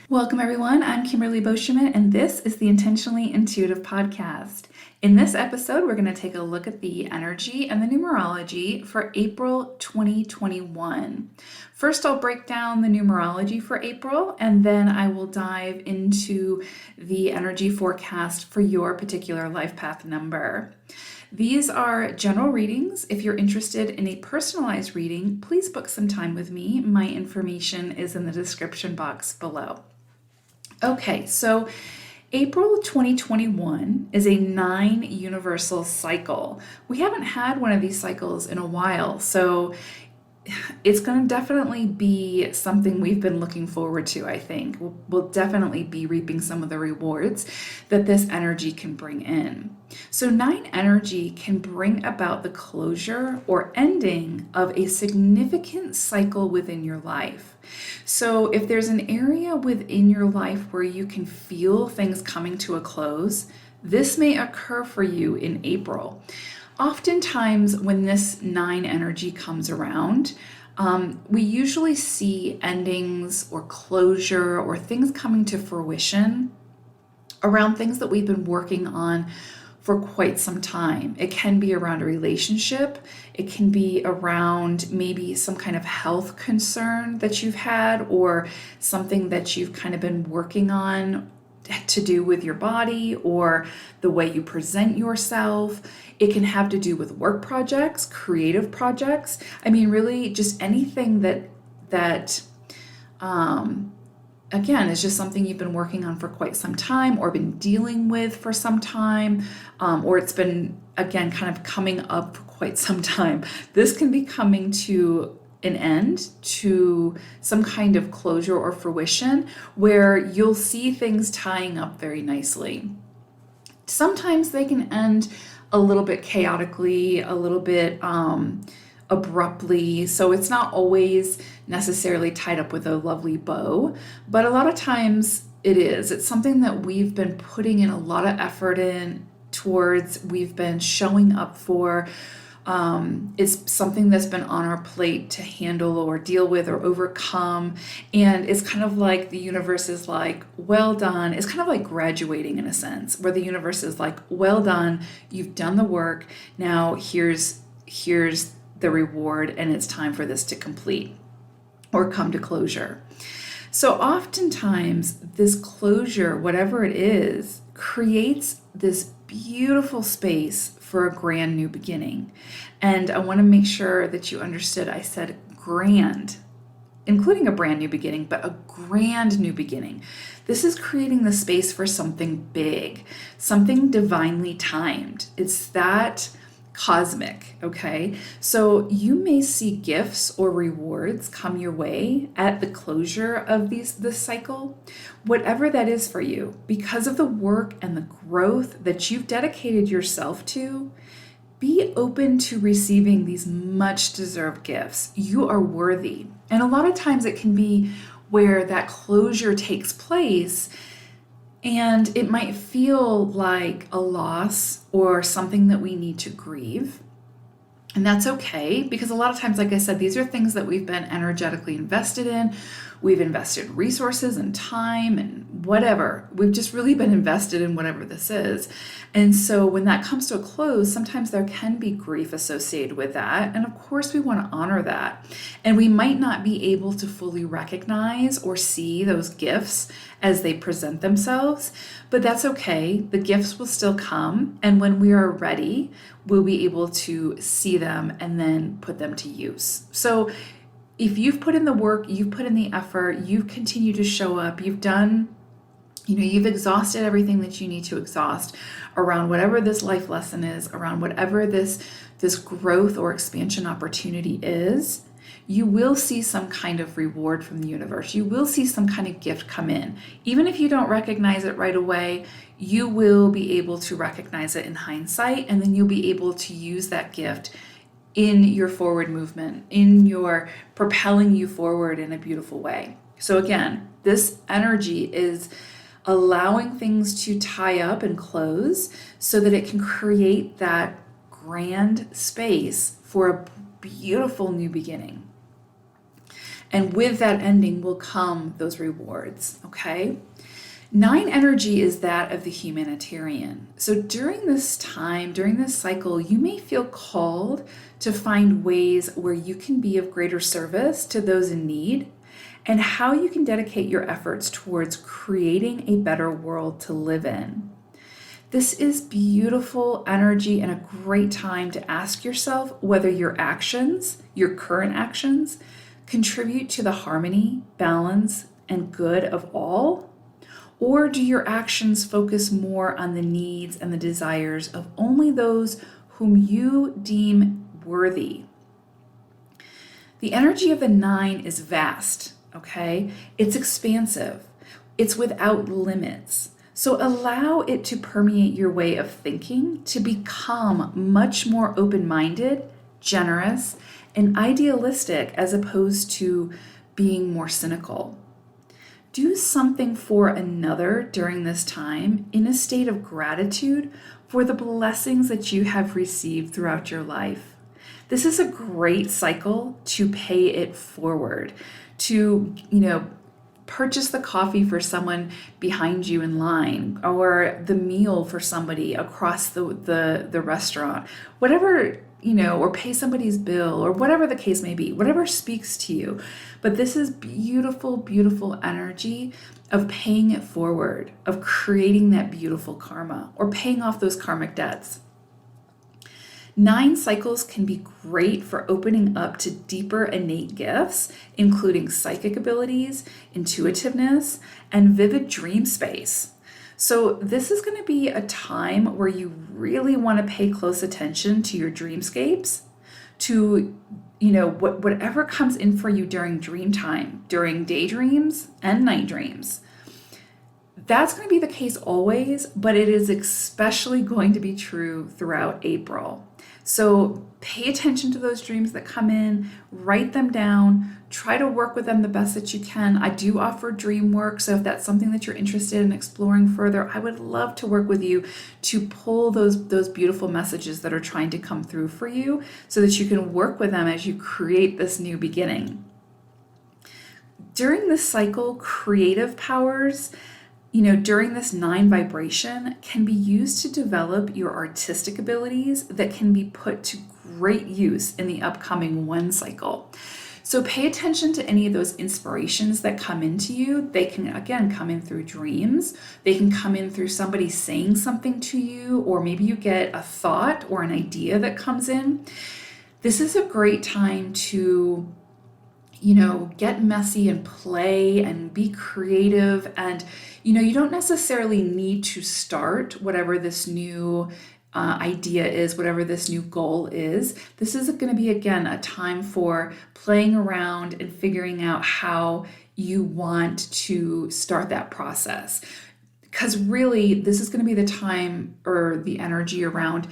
Welcome, everyone. I'm Kimberly Boschman, and this is the Intentionally Intuitive Podcast. In this episode, we're going to take a look at the energy and the numerology for April 2021. First, I'll break down the numerology for April, and then I will dive into the energy forecast for your particular life path number. These are general readings. If you're interested in a personalized reading, please book some time with me. My information is in the description box below. Okay, so April 2021 is a 9 universal cycle. We haven't had one of these cycles in a while, so it's going to definitely be something we've been looking forward to, I think. We'll definitely be reaping some of the rewards that this energy can bring in. So 9 energy can bring about the closure or ending of a significant cycle within your life. So if there's an area within your life where you can feel things coming to a close, this may occur for you in April. Oftentimes, when this 9 energy comes around, we usually see endings or closure or things coming to fruition around things that we've been working on for quite some time. It can be around a relationship. It can be around maybe some kind of health concern that you've had or something that you've kind of been working on to do with your body or the way you present yourself. It can have to do with work projects, creative projects. I mean, really just anything that again, is just something you've been working on for quite some time or been dealing with for some time, or it's been, again, kind of coming up for quite some time. This can be coming to an end, to some kind of closure or fruition where you'll see things tying up very nicely. Sometimes they can end a little bit chaotically, a little bit abruptly. So it's not always necessarily tied up with a lovely bow, but a lot of times it is. It's something that we've been putting in a lot of effort in towards, we've been showing up for. It's something that's been on our plate to handle or deal with or overcome. And it's kind of like the universe is like, well done. It's kind of like graduating in a sense, where the universe is like, well done. You've done the work. Now here's the reward, and it's time for this to complete or come to closure. So oftentimes this closure, whatever it is, creates this beautiful space for a grand new beginning. And I want to make sure that you understood I said grand, including a brand new beginning, but a grand new beginning. This is creating the space for something big, something divinely timed. It's that cosmic, okay? So you may see gifts or rewards come your way at the closure of this cycle, whatever that is for you, because of the work and the growth that you've dedicated yourself to. Be open to receiving these much deserved gifts. You are worthy. And a lot of times it can be where that closure takes place, and it might feel like a loss or something that we need to grieve. And that's okay, because a lot of times, like I said, these are things that we've been energetically invested in. We've invested resources and time and whatever. We've just really been invested in whatever this is. And so when that comes to a close, sometimes there can be grief associated with that. And of course, we want to honor that. And we might not be able to fully recognize or see those gifts as they present themselves, but that's okay. The gifts will still come. And when we are ready, we'll be able to see them and then put them to use. So if you've put in the work, you've put in the effort, you've continued to show up, you've done, you've exhausted everything that you need to exhaust around whatever this life lesson is, around whatever this growth or expansion opportunity is, you will see some kind of reward from the universe. You will see some kind of gift come in. Even if you don't recognize it right away, you will be able to recognize it in hindsight, and then you'll be able to use that gift in your forward movement, in your propelling you forward in a beautiful way. So again, this energy is allowing things to tie up and close so that it can create that grand space for a beautiful new beginning. And with that ending will come those rewards, okay? 9 energy is that of the humanitarian. So during this time, during this cycle, you may feel called to find ways where you can be of greater service to those in need and how you can dedicate your efforts towards creating a better world to live in. This is beautiful energy and a great time to ask yourself whether your actions, your current actions, contribute to the harmony, balance, and good of all. Or do your actions focus more on the needs and the desires of only those whom you deem worthy? The energy of the 9 is vast, okay? It's expansive. It's without limits. So allow it to permeate your way of thinking to become much more open-minded, generous, and idealistic as opposed to being more cynical. Do something for another during this time in a state of gratitude for the blessings that you have received throughout your life. This is a great cycle to pay it forward, to, purchase the coffee for someone behind you in line, or the meal for somebody across the restaurant, whatever, or pay somebody's bill, or whatever the case may be, whatever speaks to you. But this is beautiful, beautiful energy of paying it forward, of creating that beautiful karma, or paying off those karmic debts. 9 cycles can be great for opening up to deeper innate gifts, including psychic abilities, intuitiveness, and vivid dream space. So this is going to be a time where you really want to pay close attention to your dreamscapes, to whatever comes in for you during dream time, during daydreams and night dreams. That's going to be the case always, but it is especially going to be true throughout April. So pay attention to those dreams that come in, write them down, try to work with them the best that you can. I do offer Dreamwork, so if that's something that you're interested in exploring further, I would love to work with you to pull those beautiful messages that are trying to come through for you so that you can work with them as you create this new beginning. During this cycle, creative powers, during this 9 vibration can be used to develop your artistic abilities that can be put to great use in the upcoming 1 cycle. So pay attention to any of those inspirations that come into you. They can, again, come in through dreams. They can come in through somebody saying something to you, or maybe you get a thought or an idea that comes in. This is a great time to get messy and play and be creative. And, you don't necessarily need to start whatever this new idea is, whatever this new goal is. This is going to be, again, a time for playing around and figuring out how you want to start that process. Because really, this is going to be the time or the energy around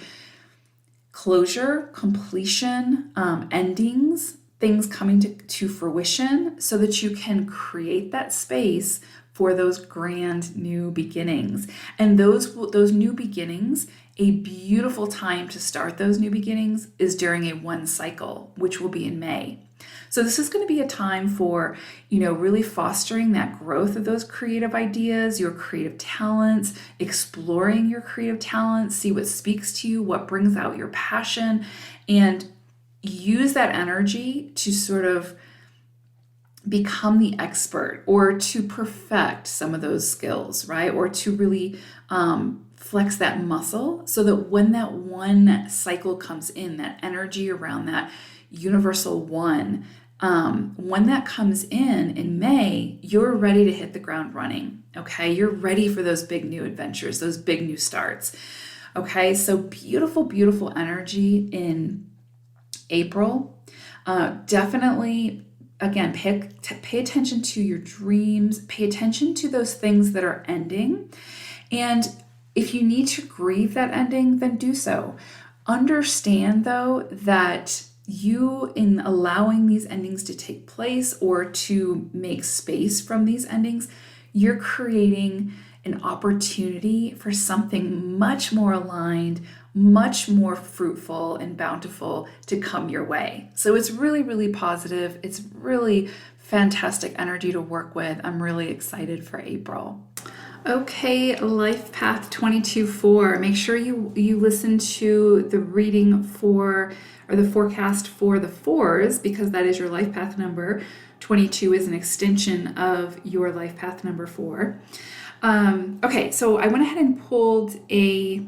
closure, completion, endings, things coming to fruition so that you can create that space for those grand new beginnings. And those new beginnings, a beautiful time to start those new beginnings is during a 1 cycle, which will be in May. So this is going to be a time for, really fostering that growth of those creative ideas, your creative talents, exploring your creative talents, see what speaks to you, what brings out your passion, and use that energy to sort of become the expert or to perfect some of those skills, right? Or to really flex that muscle so that when that 1 cycle comes in, that energy around that universal 1, when that comes in May, you're ready to hit the ground running, okay? You're ready for those big new adventures, those big new starts, okay? So beautiful, beautiful energy in April. Definitely, again, pay attention to your dreams, pay attention to those things that are ending. And if you need to grieve that ending, then do so. Understand, though, that you, in allowing these endings to take place or to make space from these endings, you're creating an opportunity for something much more aligned, much more fruitful and bountiful to come your way. So it's really, really positive. It's really fantastic energy to work with. I'm really excited for April. Okay, Life Path 22-4. Make sure you listen to the reading for, or the forecast for the fours, because that is your life path number. 22 is an extension of your life path number 4. Okay, so I went ahead and pulled a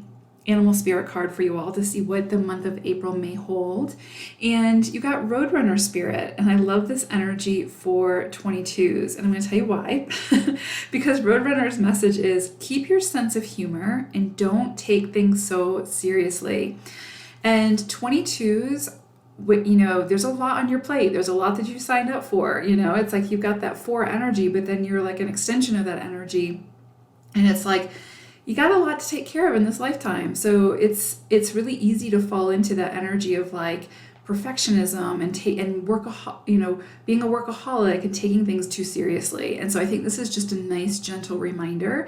animal spirit card for you all to see what the month of April may hold. And you got Roadrunner Spirit, and I love this energy for 22s. And I'm going to tell you why. Because Roadrunner's message is keep your sense of humor and don't take things so seriously. And 22s, there's a lot on your plate. There's a lot that you signed up for. It's like you've got that 4 energy, but then you're like an extension of that energy. And it's like, you got a lot to take care of in this lifetime. So it's really easy to fall into that energy of like perfectionism and being a workaholic and taking things too seriously. And so I think this is just a nice, gentle reminder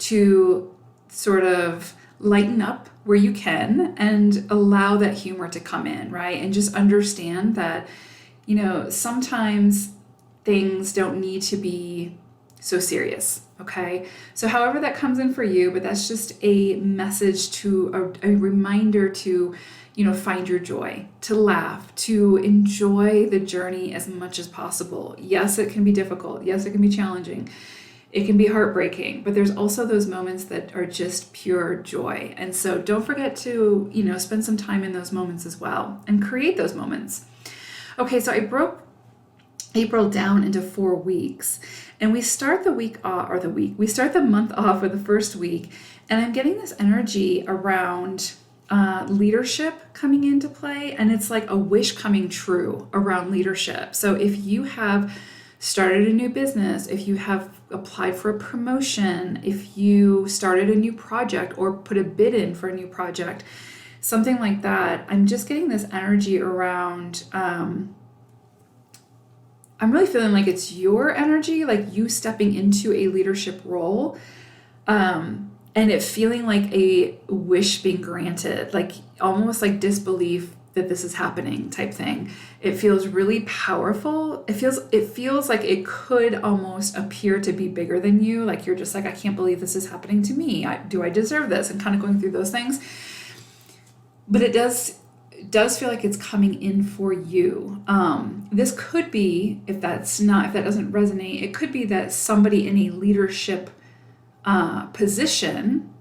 to sort of lighten up where you can and allow that humor to come in, right? And just understand that, sometimes things don't need to be so serious. Okay, so however that comes in for you, but that's just a message a reminder to, find your joy, to laugh, to enjoy the journey as much as possible. Yes, it can be difficult. Yes, it can be challenging. It can be heartbreaking, but there's also those moments that are just pure joy. And so don't forget to, spend some time in those moments as well and create those moments. Okay, so I broke April down into 4 weeks. And we start we start the month off with the first week, and I'm getting this energy around leadership coming into play, and it's like a wish coming true around leadership. So if you have started a new business, if you have applied for a promotion, if you started a new project or put a bid in for a new project, something like that, I'm just getting this energy around I'm really feeling like it's your energy, like you stepping into a leadership role, and it feeling like a wish being granted, like almost like disbelief that this is happening type thing. It feels really powerful. It feels like it could almost appear to be bigger than you. Like you're just like, I can't believe this is happening to me. Do I deserve this? And kind of going through those things. But it does feel like it's coming in for you. This could be, if that doesn't resonate, it could be that somebody in a leadership position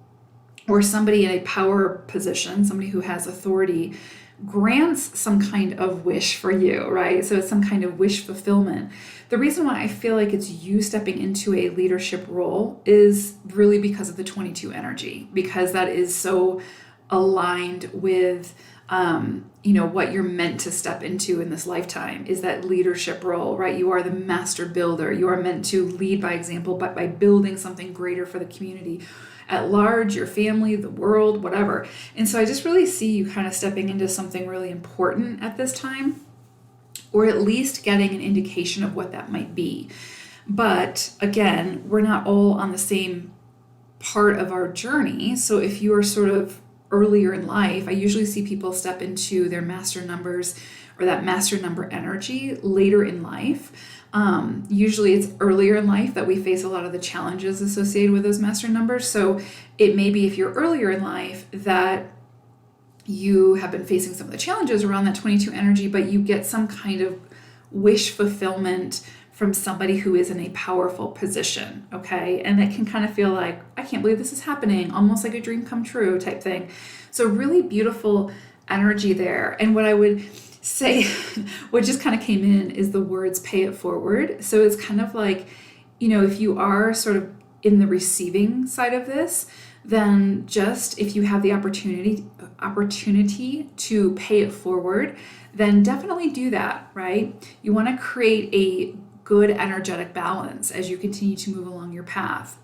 or somebody in a power position, somebody who has authority, grants some kind of wish for you, right? So it's some kind of wish fulfillment. The reason why I feel like it's you stepping into a leadership role is really because of the 22 energy, because that is so aligned with what you're meant to step into in this lifetime is that leadership role, right? You are the master builder. You are meant to lead by example, but by building something greater for the community at large, your family, the world, whatever. And so I just really see you kind of stepping into something really important at this time, or at least getting an indication of what that might be. But again, we're not all on the same part of our journey. So if you are sort of earlier in life, I usually see people step into their master numbers or that master number energy later in life. Usually it's earlier in life that we face a lot of the challenges associated with those master numbers. So it may be, if you're earlier in life, that you have been facing some of the challenges around that 22 energy, but you get some kind of wish fulfillment from somebody who is in a powerful position, okay? And it can kind of feel like, I can't believe this is happening, almost like a dream come true type thing. So really beautiful energy there. And what I would say, what just kind of came in, is the words pay it forward. So it's kind of like, if you are sort of in the receiving side of this, then just if you have the opportunity to pay it forward, then definitely do that, right? You want to create a good energetic balance as you continue to move along your path.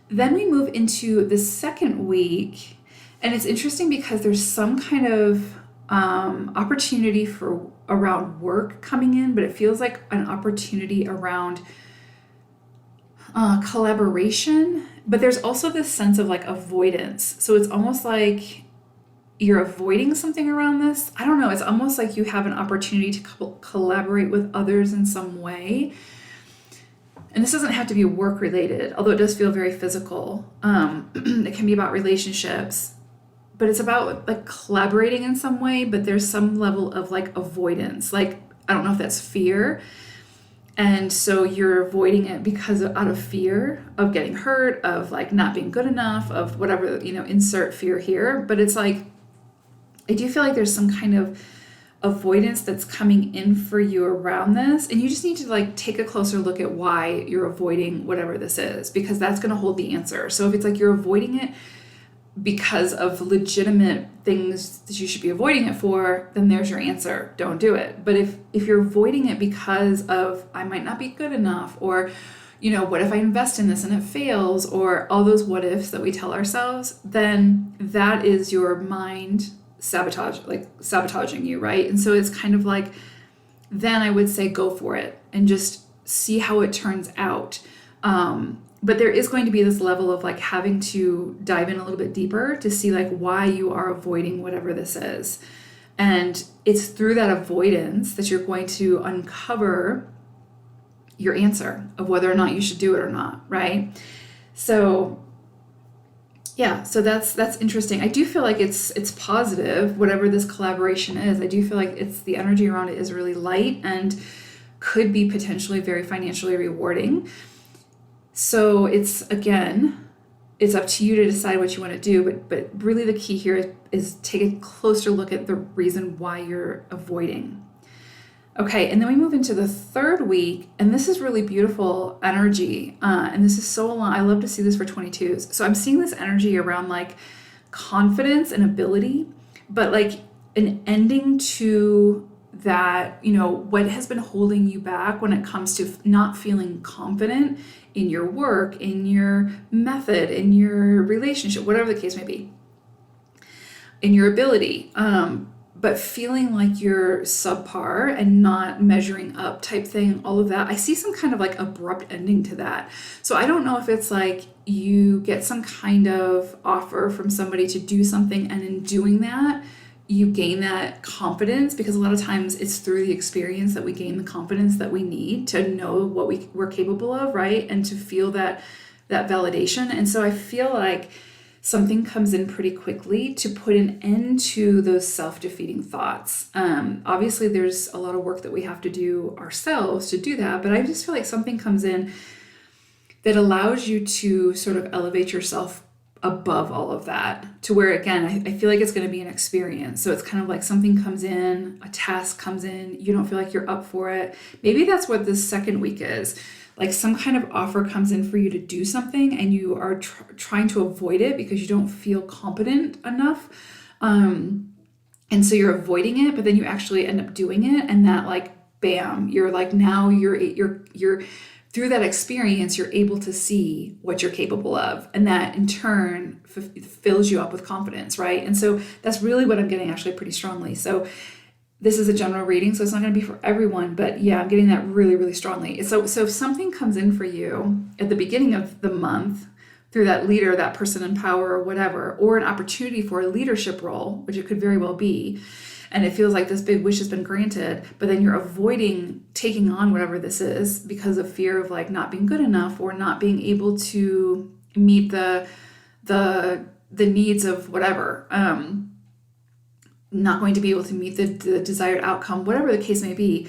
Then we move into the second week, and it's interesting because there's some kind of opportunity for around work coming in, but it feels like an opportunity around collaboration, but there's also this sense of like avoidance. So it's almost like you're avoiding something around this. I don't know. It's almost like you have an opportunity to collaborate with others in some way. And this doesn't have to be work related, although it does feel very physical. It can be about relationships, but it's about like collaborating in some way, but there's some level of like avoidance. Like, I don't know if that's fear. And so you're avoiding it out of fear of getting hurt, of like not being good enough, of whatever, insert fear here. But it's like, I do feel like there's some kind of avoidance that's coming in for you around this. And you just need to like take a closer look at why you're avoiding whatever this is, because that's going to hold the answer. So if it's like you're avoiding it because of legitimate things that you should be avoiding it for, then there's your answer. Don't do it. But if you're avoiding it because of, I might not be good enough, or, what if I invest in this and it fails, or all those what ifs that we tell ourselves, then that is your mind sabotaging you, right? And so it's kind of like, then I would say go for it and just see how it turns out. But there is going to be this level of like having to dive in a little bit deeper to see like why you are avoiding whatever this is. And it's through that avoidance that you're going to uncover your answer of whether or not you should do it or not, right? So yeah, so that's interesting. I do feel like it's positive, whatever this collaboration is. I do feel like the energy around it is really light and could be potentially very financially rewarding. So it's up to you to decide what you want to do, but really the key here is take a closer look at the reason why you're avoiding. Okay, and then we move into the third week, and this is really beautiful energy, and this is so long. I love to see this for 22s. So I'm seeing this energy around like confidence and ability, but like an ending to that, what has been holding you back when it comes to not feeling confident in your work, in your method, in your relationship, whatever the case may be, in your ability. But feeling like you're subpar and not measuring up type thing, all of that. I see some kind of like abrupt ending to that. So I don't know if it's like you get some kind of offer from somebody to do something, and in doing that, you gain that confidence, because a lot of times it's through the experience that we gain the confidence that we need to know what we're capable of, right? And to feel that validation. And so I feel like something comes in pretty quickly to put an end to those self-defeating thoughts. Obviously, there's a lot of work that we have to do ourselves to do that, but I just feel like something comes in that allows you to sort of elevate yourself above all of that, to where, again, I feel like it's going to be an experience. So it's kind of like something comes in, a task comes in, you don't feel like you're up for it. Maybe that's what this second week is. Like some kind of offer comes in for you to do something, and you are trying to avoid it because you don't feel competent enough. And so you're avoiding it, but then you actually end up doing it. And that like, bam, you're like, now you're through that experience, you're able to see what you're capable of. And that in turn fills you up with confidence, right? And so that's really what I'm getting actually pretty strongly. So this is a general reading, so it's not going to be for everyone, but yeah, I'm getting that really, really strongly. So if something comes in for you at the beginning of the month through that leader, that person in power or whatever, or an opportunity for a leadership role, which it could very well be, and it feels like this big wish has been granted, but then you're avoiding taking on whatever this is because of fear of like not being good enough or not being able to meet the needs of whatever, not going to be able to meet the desired outcome, whatever the case may be,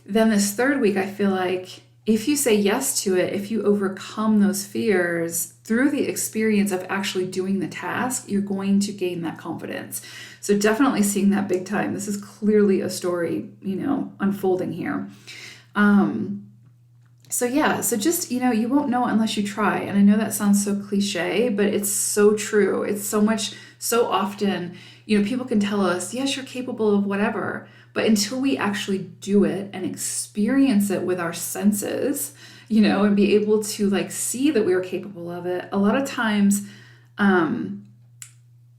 then this third week, I feel like if you say yes to it, if you overcome those fears through the experience of actually doing the task, you're going to gain that confidence. So definitely seeing that big time. This is clearly a story, unfolding here. So just, you won't know unless you try. And I know that sounds so cliche, but it's so true. It's so often, people can tell us, yes, you're capable of whatever, but until we actually do it and experience it with our senses, and be able to like see that we are capable of it, a lot of times,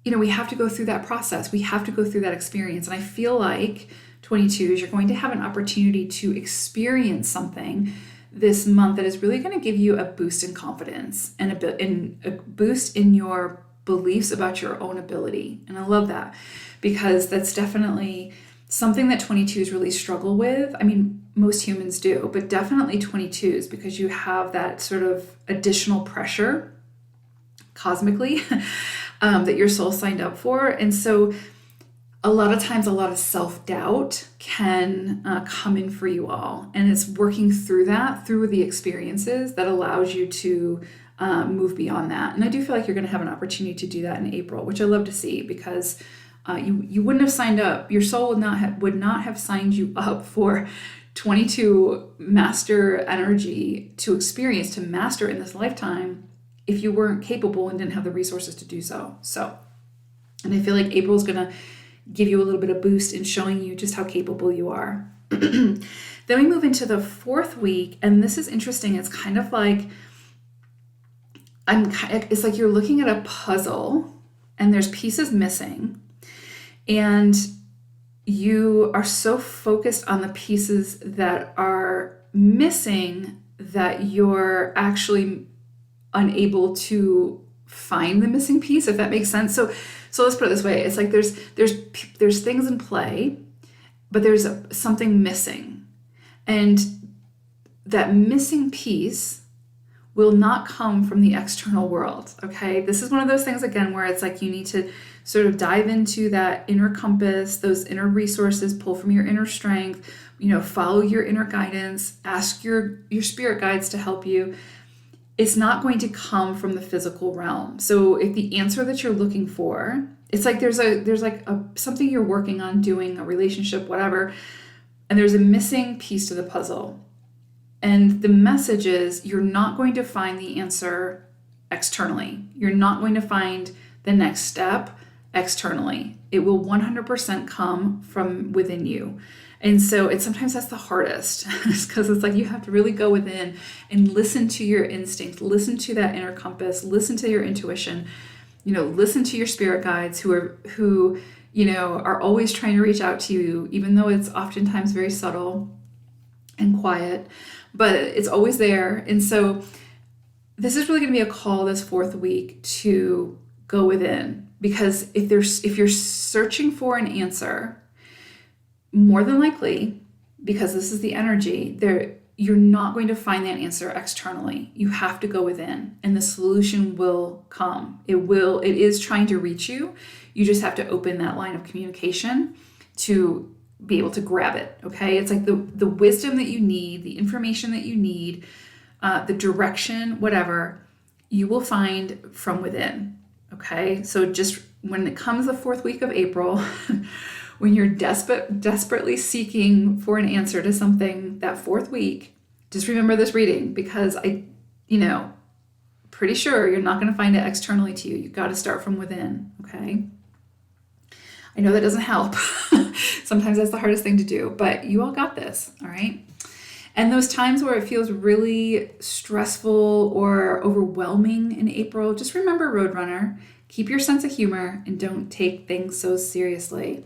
we have to go through that process. We have to go through that experience. And I feel like 22s, you're going to have an opportunity to experience something this month that is really going to give you a boost in confidence and a boost in your beliefs about your own ability. And I love that because that's definitely something that 22s really struggle with. I mean, most humans do, but definitely 22s, because you have that sort of additional pressure cosmically that your soul signed up for. And so a lot of times, a lot of self-doubt can come in for you all. And it's working through that, through the experiences, that allows you to move beyond that. And I do feel like you're going to have an opportunity to do that in April, which I love to see, because you wouldn't have signed up. Your soul would not have signed you up for 22 master energy to experience, to master in this lifetime, if you weren't capable and didn't have the resources to do so. And I feel like April is going to give you a little bit of boost in showing you just how capable you are. Then we move into the 4th week, and this is interesting. It's kind of like it's like you're looking at a puzzle and there's pieces missing, and you are so focused on the pieces that are missing that you're actually unable to find the missing piece, if that makes sense. So let's put it this way. It's like there's things in play, but there's something missing. And that missing piece will not come from the external world, okay? This is one of those things, again, where it's like you need to sort of dive into that inner compass, those inner resources, pull from your inner strength, follow your inner guidance, ask your spirit guides to help you. It's not going to come from the physical realm. So if the answer that you're looking for, it's like there's like something you're working on, doing a relationship, whatever, and there's a missing piece to the puzzle. And the message is, you're not going to find the answer externally. You're not going to find the next step externally. It will 100% come from within you. And so sometimes that's the hardest, because it's like you have to really go within and listen to your instinct, listen to that inner compass, listen to your intuition, listen to your spirit guides who are always trying to reach out to you, even though it's oftentimes very subtle and quiet, but it's always there. And so this is really going to be a call this 4th week to go within, because if you're searching for an answer, more than likely, because this is the energy, you're not going to find that answer externally. You have to go within, and the solution will come. It is trying to reach you. You just have to open that line of communication to be able to grab it, okay? It's like the wisdom that you need, the information that you need, the direction, whatever, you will find from within, okay? So just when it comes the 4th week of April, when you're desperately seeking for an answer to something that 4th week, just remember this reading, because pretty sure you're not going to find it externally to you. You've got to start from within, okay? I know that doesn't help. Sometimes that's the hardest thing to do, but you all got this, all right? And those times where it feels really stressful or overwhelming in April, just remember, Roadrunner, keep your sense of humor and don't take things so seriously.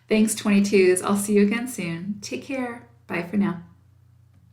Thanks, 22s. I'll see you again soon. Take care. Bye for now.